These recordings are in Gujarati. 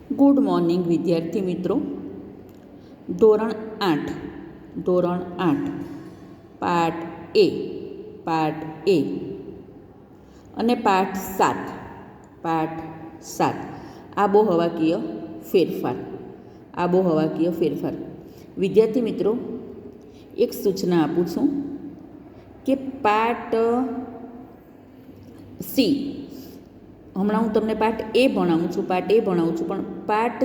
ગુડ મોર્નિંગ વિદ્યાર્થી મિત્રો. ધોરણ 8 પાઠ એ અને પાઠ 7 આબોહવાકીય ફેરફાર. વિદ્યાર્થી મિત્રો, એક સૂચના આપું છું કે પાર્ટ સી, હમણાં હું તમને પાર્ટ એ ભણાવું છું પણ પાર્ટ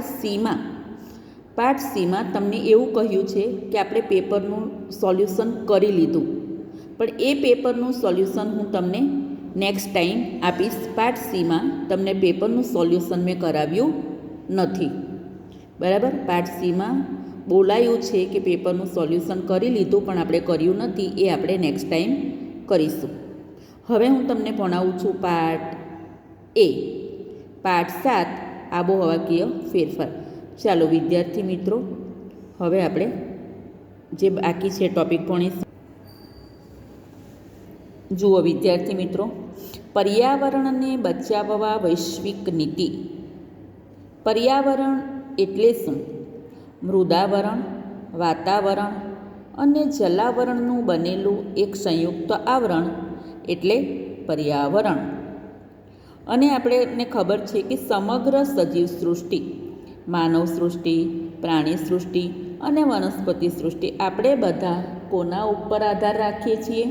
સીમાં તમને એવું કહ્યું છે કે આપણે પેપરનું સોલ્યુશન કરી લીધું, પણ એ પેપરનું સોલ્યુશન હું તમને નેક્સ્ટ ટાઈમ આપીશ. પાર્ટ સીમાં તમને પેપરનું સોલ્યુશન મેં કરાવ્યું નથી, બરાબર. પાર્ટ સીમાં બોલાયું છે કે પેપરનું સોલ્યુશન કરી લીધું પણ આપણે કર્યું નથી, એ આપણે નેક્સ્ટ ટાઈમ કરીશું. હવે હું તમને ભણાવું છું પાર્ટ 7 આબોહવાકીય ફેરફાર. ચાલો વિદ્યાર્થી મિત્રો, હવે આપણે જે બાકી છે ટૉપિક ભણીશું. જુઓ વિદ્યાર્થી મિત્રો, પર્યાવરણને બચાવવા વૈશ્વિક નીતિ. પર્યાવરણ એટલે શું? મૃદાવરણ, વાતાવરણ અને જલાવરણનું બનેલું એક સંયુક્ત આવરણ એટલે પર્યાવરણ. અને આપણને ખબર છે કે સમગ્ર સજીવ સૃષ્ટિ, માનવ સૃષ્ટિ, પ્રાણી સૃષ્ટિ અને વનસ્પતિ સૃષ્ટિ, આપણે બધા કોના ઉપર આધાર રાખીએ છીએ?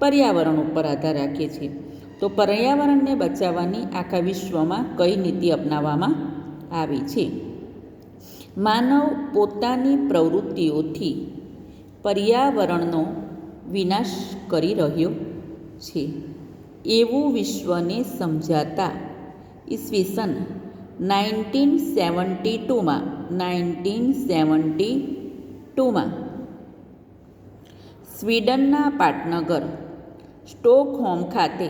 પર્યાવરણ ઉપર આધાર રાખીએ છીએ. તો પર્યાવરણને બચાવવાની આખા વિશ્વમાં કઈ નીતિ અપનાવવામાં આવી છે? માનવ પોતાની પ્રવૃત્તિઓથી પર્યાવરણનો વિનાશ કરી રહ્યો છે એવું વિશ્વને સમજાતા ઈસવીસન 1972માં સ્વીડનના પાટનગર સ્ટોકહોમ ખાતે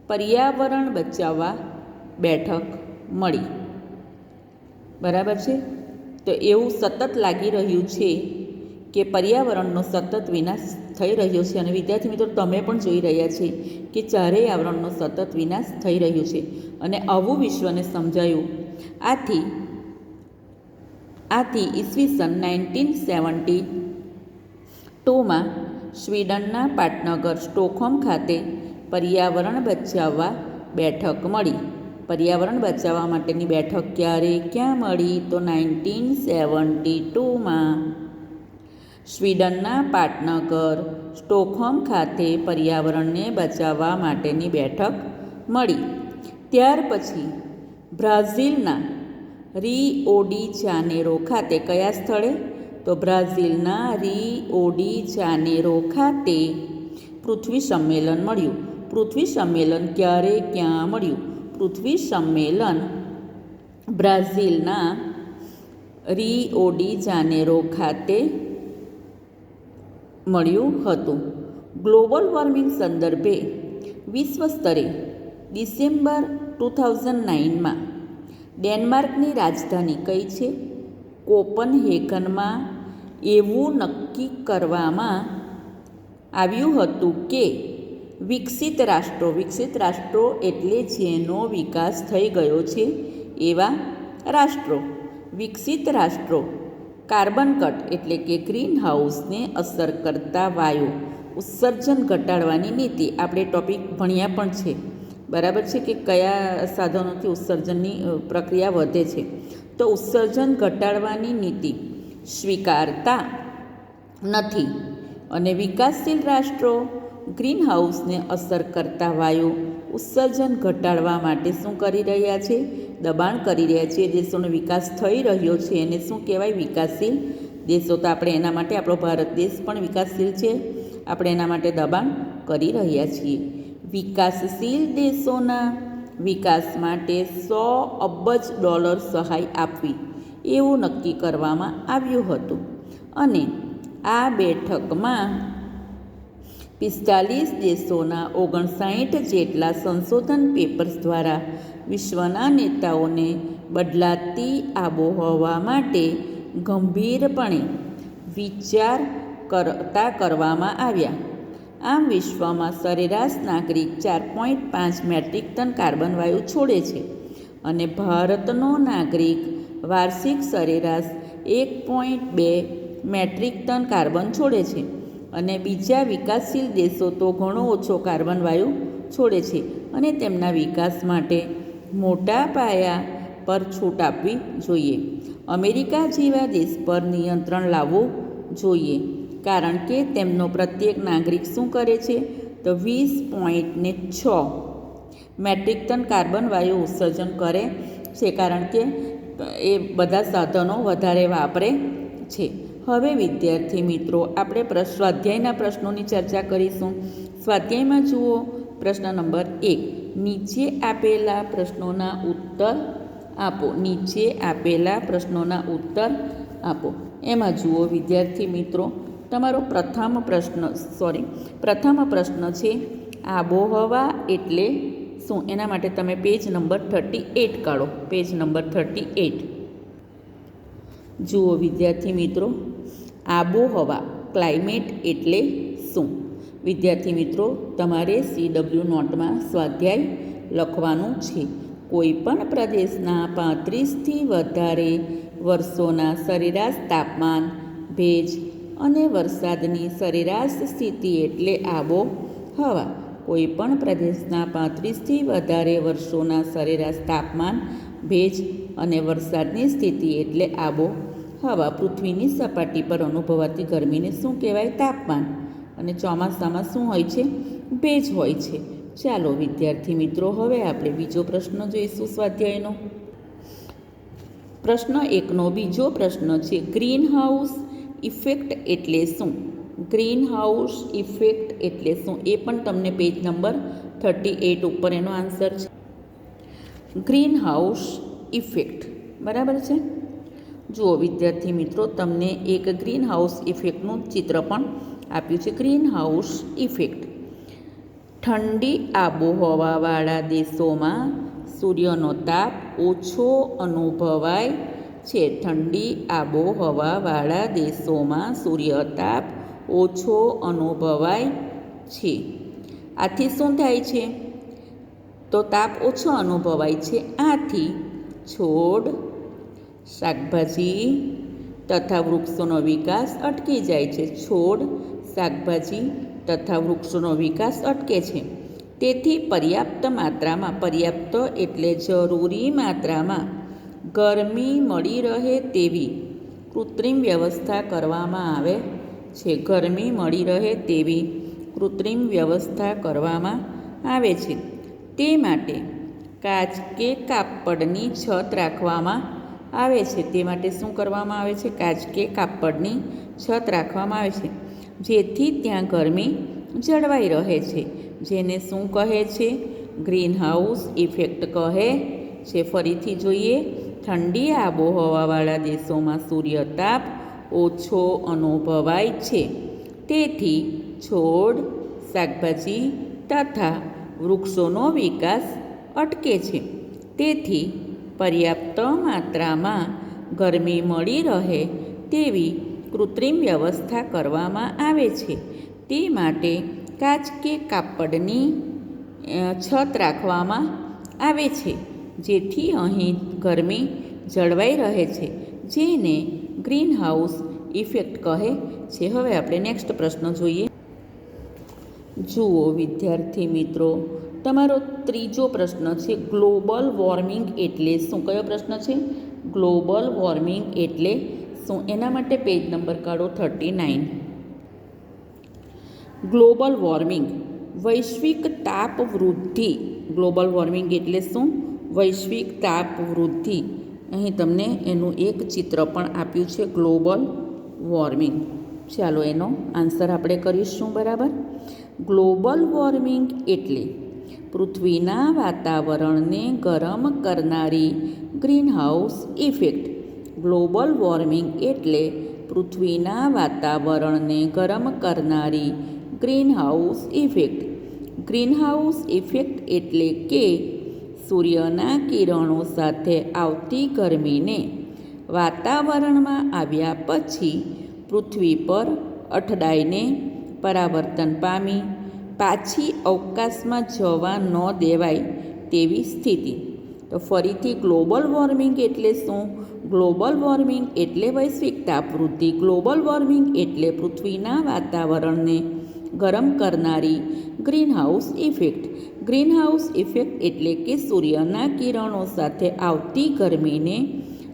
પર્યાવરણ બચાવવા બેઠક મળી, બરાબર છે. તો એવું સતત લાગી રહ્યું છે કે પર્યાવરણનો સતત વિનાશ થઈ રહ્યો છે. અને વિદ્યાર્થી મિત્રો, તમે પણ જોઈ રહ્યા છે કે ચારેય આવરણનો સતત વિનાશ થઈ રહ્યો છે. અને આવું વિશ્વને સમજાયું. આથી ઈસવીસન 1972માં સ્વીડનના પાટનગર સ્ટોકહોમ ખાતે પર્યાવરણ બચાવવા બેઠક મળી. પર્યાવરણ બચાવવા માટેની બેઠક ક્યાં મળી? તો 1972માં સ્વીડનના પાટનગર સ્ટોકહોમ ખાતે પર્યાવરણને બચાવવા માટેની બેઠક મળી. ત્યાર પછી બ્રાઝિલના રિઓ ડી જાનેરો ખાતે, કયા સ્થળે? તો બ્રાઝિલના રિઓ ડી જાનેરો ખાતે પૃથ્વી સંમેલન મળ્યું. પૃથ્વી સંમેલન ક્યાં મળ્યું? પૃથ્વી સંમેલન બ્રાઝિલના રિઓ ડી જાનેરો ખાતે મળ્યું હતું. ગ્લોબલ વોર્મિંગ સંદર્ભે વિશ્વ સ્તરે ડિસેમ્બર 2009માં ડેનમાર્કની રાજધાની કઈ છે? કોપનહેગનમાં એવું નક્કી કરવામાં આવ્યું હતું કે વિકસિત રાષ્ટ્રો એટલે જેનો વિકાસ થઈ ગયો છે એવા રાષ્ટ્રો, વિકસિત રાષ્ટ્રો કાર્બન કટ એટલે કે ગ્રીન હાઉસને અસર કરતા વાયુ ઉત્સર્જન ઘટાડવાની નીતિ. આપણે ટોપિક ભણ્યા પણ છે, બરાબર છે, કે કયા સાધનોથી ઉત્સર્જનની પ્રક્રિયા વધે છે. તો ઉત્સર્જન ઘટાડવાની નીતિ સ્વીકારતા નથી. અને વિકાસશીલ રાષ્ટ્રો ગ્રીન હાઉસને અસર કરતા વાયુ ઉત્સર્જન ઘટાડવા માટે શું કરી રહ્યા છે? દબાણ કરી રહ્યા છે. દેશોનો વિકાસ થઈ રહ્યો છે એને શું કહેવાય? વિકાસશીલ દેશો. તો આપણે એના માટે, આપણો ભારત દેશ પણ વિકાસશીલ છે, આપણે એના માટે દબાણ કરી રહ્યા છીએ. વિકાસશીલ દેશોના વિકાસ માટે $100 અબજ સહાય આપવી એવું નક્કી કરવામાં આવ્યું હતું. અને આ બેઠકમાં 45 દેશોના 59 જેટલા સંશોધન પેપર્સ દ્વારા વિશ્વના નેતાઓને બદલાતી આબોહવા માટે ગંભીરપણે વિચાર કરવામાં આવ્યા. આમ વિશ્વમાં સરેરાશ નાગરિક 4.5 મેટ્રિક ટન કાર્બન વાયુ છોડે છે, અને ભારતનો નાગરિક વાર્ષિક સરેરાશ 1.2 મેટ્રિક ટન કાર્બન છોડે છે અને બીજા વિકાસશીલ દેશો તો ઘણો ઓછો કાર્બન વાયુ છોડે છે અને તેમના વિકાસ માટે મોટા પાયા પર છૂટ આપવી જોઈએ. અમેરિકા જેવા દેશ પર નિયંત્રણ લાવવું જોઈએ, કારણ કે તેમનો પ્રત્યેક નાગરિક શું કરે છે તો 20.6 મેટ્રિક ટન કાર્બન વાયુ ઉત્સર્જન કરે છે, કારણ કે એ બધા સાધનો વધારે વાપરે છે. હવે વિદ્યાર્થી મિત્રો, આપણે સ્વાધ્યાયના પ્રશ્નોની ચર્ચા કરીશું. સ્વાધ્યાયમાં જુઓ પ્રશ્ન નંબર 1. નીચે આપેલા પ્રશ્નોના ઉત્તર આપો. નીચે આપેલા પ્રશ્નોના ઉત્તર આપો. એમાં જુઓ વિદ્યાર્થી મિત્રો, તમારો પ્રથમ પ્રશ્ન છે આબોહવા એટલે શું? એના માટે તમે પેજ નંબર 38 કાઢો. Page number 38. જુઓ વિદ્યાર્થી મિત્રો, આબોહવા ક્લાઇમેટ એટલે શું? વિદ્યાર્થી મિત્રો, તમારે CW નોટમાં સ્વાધ્યાય લખવાનું છે. કોઈપણ પ્રદેશના 35થી વધારે વર્ષોના સરેરાશ તાપમાન, ભેજ અને વરસાદની સરેરાશ સ્થિતિ એટલે આબોહવા. કોઈપણ પ્રદેશના 35થી વધારે વર્ષોના સરેરાશ તાપમાન, ભેજ અને વરસાદની સ્થિતિ એટલે આબોહવા. પૃથ્વીની સપાટી પર અનુભવાતી ગરમીને શું કહેવાય? તાપમાન. અને ચોમાસામાં શું હોય છે? ભેજ હોય છે. ચાલો વિદ્યાર્થી મિત્રો, હવે આપણે બીજો પ્રશ્ન જોઈશું સ્વાધ્યાયનો. પ્રશ્ન 1નો બીજો પ્રશ્ન છે ગ્રીન હાઉસ ઇફેક્ટ એટલે શું? ગ્રીન હાઉસ ઇફેક્ટ એટલે શું? એ પણ તમને પેજ નંબર 38 ઉપર એનો આન્સર છે. ગ્રીન હાઉસ ઇફેક્ટ, બરાબર છે. જુઓ વિદ્યાર્થી મિત્રો, તમને એક ગ્રીન હાઉસ ઇફેક્ટનું ચિત્ર પણ આપ્યું છે. ગ્રીન હાઉસ ઇફેક્ટ ઠંડી આબોહવાવાળા દેશોમાં સૂર્યનો તાપ ઓછો અનુભવાય છે. ઠંડી આબોહવાવાળા દેશોમાં સૂર્યતાપ ઓછો અનુભવાય છે. આથી શું થાય છે? તો તાપ ઓછો અનુભવાય છે. આથી છોડ, શાકભાજી તથા વૃક્ષોનો વિકાસ અટકી જાય છે. છોડ, શાકભાજી તથા વૃક્ષોનો વિકાસ અટકે છે. તેથી પર્યાપ્ત માત્રામાં, પર્યાપ્ત એટલે જરૂરી માત્રામાં ગરમી મળી રહે તેવી કૃત્રિમ વ્યવસ્થા કરવામાં આવે છે. ગરમી મળી રહે તેવી કૃત્રિમ વ્યવસ્થા કરવામાં આવે છે. તે માટે કાચ કે કાપડની છત રાખવામાં આવે છે. તે માટે શું કરવામાં આવે છે? કાચ કે કાપડની છત રાખવામાં આવે છે, જેથી ત્યાં ગરમી જળવાઈ રહે છે. જેને શું કહે છે? ગ્રીન હાઉસ ઇફેક્ટ કહે છે. ફરીથી જોઈએ. ઠંડી આબોહવાવાળા દેશોમાં સૂર્યતાપ ઓછો અનુભવાય છે. તેથી છોડ, શાકભાજી તથા વૃક્ષોનો વિકાસ અટકે છે. તેથી પર્યાપ્ત માત્રામાં ગરમી મળી રહે તેવી કૃત્રિમ વ્યવસ્થા કરવામાં આવે છે. તે માટે કાચ કે કાપડની છત રાખવામાં આવે છે, જેથી અહીં ગરમી જળવાઈ રહે છે, જેને ગ્રીન હાઉસ ઇફેક્ટ કહે છે. હવે આપણે નેક્સ્ટ પ્રશ્ન જોઈએ. જુઓ વિદ્યાર્થી મિત્રો, તમારો ત્રીજો પ્રશ્ન છે ગ્લોબલ વોર્મિંગ એટલે શું? કયો પ્રશ્ન છે? ગ્લોબલ વોર્મિંગ એટલે શું? એના માટે પેજ નંબર કાઢો 39. ગ્લોબલ વોર્મિંગ વૈશ્વિક તાપ વૃદ્ધિ. ગ્લોબલ વોર્મિંગ એટલે શું? વૈશ્વિક તાપ વૃદ્ધિ. અહીં તમને એનું એક ચિત્ર પણ આપ્યું છે, ગ્લોબલ વોર્મિંગ. ચાલો એનો આન્સર આપણે કરીશું. બરાબર. ગ્લોબલ વોર્મિંગ એટલે પૃથ્વીના વાતાવરણને ગરમ કરનારી ગ્રીનહાઉસ ઇફેક્ટ. ગ્લોબલ વોર્મિંગ એટલે પૃથ્વીના વાતાવરણને ગરમ કરનારી ગ્રીનહાઉસ ઇફેક્ટ. ગ્રીનહાઉસ ઇફેક્ટ એટલે કે સૂર્યના કિરણો સાથે આવતી ગરમીને વાતાવરણમાં આવ્યા પછી પૃથ્વી પર અઠડાઈને પરાવર્તન પામી પાછી અવકાશમાં જવા ન દેવાય તેવી સ્થિતિ. તો ફરીથી ગ્લોબલ વોર્મિંગ એટલે શું? ગ્લોબલ વોર્મિંગ એટલે વૈશ્વિક તાપવૃદ્ધિ. ગ્લોબલ વોર્મિંગ એટલે પૃથ્વીના વાતાવરણને ગરમ કરનારી ગ્રીનહાઉસ ઇફેક્ટ. ગ્રીનહાઉસ ઇફેક્ટ એટલે કે સૂર્યના કિરણો સાથે આવતી ગરમીને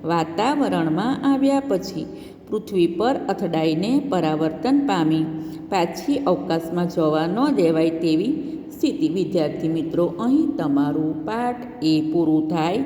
વાતાવરણમાં આવ્યા પછી પૃથ્વી પર અથડાઈને પરાવર્તન પામી પાછી અવકાશમાં જવા ન દેવાય તેવી સ્થિતિ. વિદ્યાર્થી મિત્રો, અહીં તમારું પાઠ એ પૂરું થાય